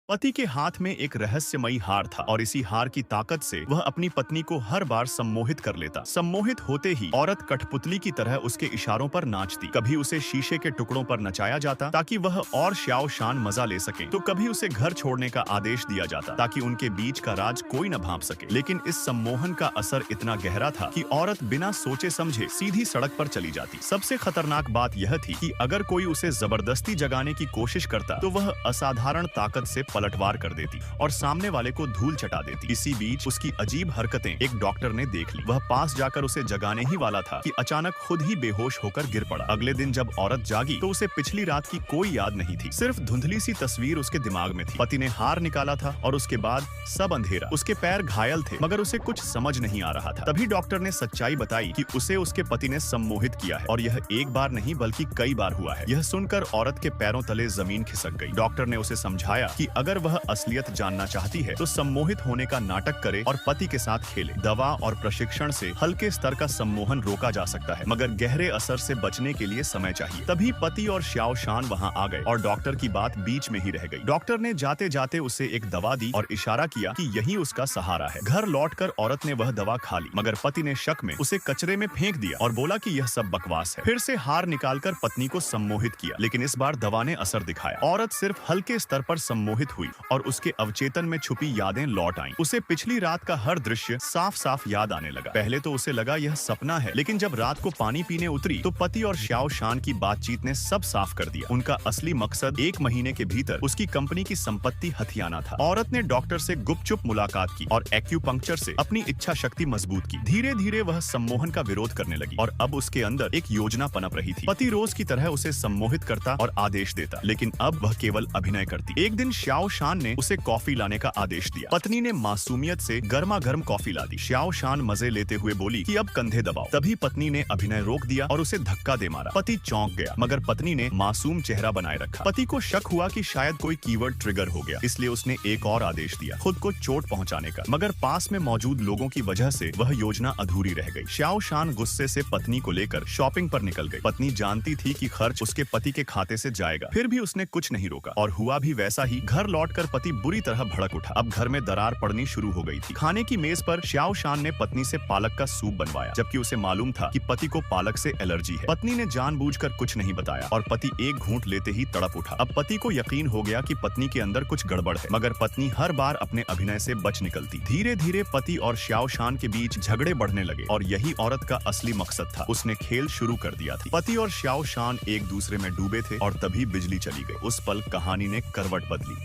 पति के हाथ में एक रहस्यमयी हार था और इसी हार की ताकत से वह अपनी पत्नी को हर बार सम्मोहित कर लेता। सम्मोहित होते ही औरत कठपुतली की तरह उसके इशारों पर नाचती। कभी उसे शीशे के टुकड़ों पर नचाया जाता ताकि वह और श्याओ शान मजा ले सके, तो कभी उसे घर छोड़ने का आदेश दिया जाता ताकि उनके बीच का राज कोई न भांप सके। लेकिन इस सम्मोहन का असर इतना गहरा था कि औरत बिना सोचे समझे सीधी सड़क पर चली जाती। सबसे खतरनाक बात यह थी कि अगर कोई उसे जबरदस्ती जगाने की कोशिश करता तो वह असाधारण ताकत से पलटवार कर देती और सामने वाले को धूल चटा देती। इसी बीच उसकी अजीब हरकतें एक डॉक्टर ने देख ली। वह पास जाकर उसे जगाने ही वाला था कि अचानक खुद ही बेहोश होकर गिर पड़ा। अगले दिन जब औरत जागी तो उसे पिछली रात की कोई याद नहीं थी, सिर्फ धुंधली सी तस्वीर उसके दिमाग में थी। पति ने हार निकाला था और उसके बाद सब अंधेरा। उसके पैर घायल थे मगर उसे कुछ समझ नहीं आ रहा था। तभी डॉक्टर ने सच्चाई बताई कि उसे उसके पति ने सम्मोहित किया है और यह एक बार नहीं बल्कि कई बार हुआ है। यह सुनकर औरत के पैरों तले जमीन खिसक गई। डॉक्टर ने उसे समझाया कि अगर वह असलियत जानना चाहती है तो सम्मोहित होने का नाटक करे और पति के साथ खेले। दवा और प्रशिक्षण से हल्के स्तर का सम्मोहन रोका जा सकता है मगर गहरे असर से बचने के लिए समय चाहिए। तभी पति और श्याओ शान वहां आ गए और डॉक्टर की बात बीच में ही रह गई। डॉक्टर ने जाते जाते उसे एक दवा दी और इशारा किया कि यही उसका सहारा है। घर लौटकर औरत ने वह दवा खा ली मगर पति ने शक में उसे कचरे में फेंक दिया और बोला कि यह सब बकवास है। फिर से हार निकालकर पत्नी को सम्मोहित किया लेकिन इस बार दवा ने असर दिखाया। औरत सिर्फ हल्के स्तर पर सम्मोहित हुई और उसके अवचेतन में छुपी यादें लौट आईं। उसे पिछली रात का हर दृश्य साफ साफ याद आने लगा। पहले तो उसे लगा यह सपना है, लेकिन जब रात को पानी पीने उतरी तो पति और श्याओ शान की बातचीत ने सब साफ कर दिया। उनका असली मकसद 1 महीने के भीतर उसकी कंपनी की संपत्ति हथियाना था। औरत ने डॉक्टर से गुपचुप मुलाकात की और एक्यूपंक्चर से अपनी इच्छा शक्ति मजबूत की। धीरे धीरे वह सम्मोहन का विरोध करने लगी और अब उसके अंदर एक योजना पनप रही थी। पति रोज की तरह उसे सम्मोहित करता और आदेश देता, लेकिन अब वह केवल अभिनय करती। एक दिन श्याओ शान ने उसे कॉफी लाने का आदेश दिया। पत्नी ने मासूमियत से गर्मा गर्म कॉफी ला दी। श्याओ शान मजे लेते हुए बोली कि अब कंधे दबाओ। तभी पत्नी ने अभिनय रोक दिया और उसे धक्का दे मारा। पति चौंक गया मगर पत्नी ने मासूम चेहरा बनाए रखा। पति को शक हुआ कि शायद कोई कीवर्ड ट्रिगर हो गया, इसलिए उसने एक और आदेश दिया, खुद को चोट पहुंचाने का। मगर पास में मौजूद लोगों की वजह से वह योजना अधूरी रह गई। श्याओ शान गुस्से से पत्नी को लेकर शॉपिंग पर निकल गई। पत्नी जानती थी कि खर्च उसके पति के खाते से जाएगा, फिर भी उसने कुछ नहीं रोका और हुआ भी वैसा ही। घर लौटकर पति बुरी तरह भड़क उठा। अब घर में दरार पड़नी शुरू हो गई थी। खाने की मेज पर श्याओ शान ने पत्नी से पालक का सूप बनवाया, जबकि उसे मालूम था कि पति को पालक से एलर्जी है। पत्नी ने जानबूझकर कुछ नहीं बताया और पति एक घूंट लेते ही तड़प उठा। अब पति को यकीन हो गया कि पत्नी के अंदर कुछ गड़बड़ है, मगर पत्नी हर बार अपने अभिनय से बच निकलती। धीरे धीरे पति और श्याओ शान के बीच झगड़े बढ़ने लगे और यही औरत का असली मकसद था। उसने खेल शुरू कर दिया था। पति और श्याओ शान एक दूसरे में डूबे थे और तभी बिजली चली गई। उस पल कहानी ने करवट बदली।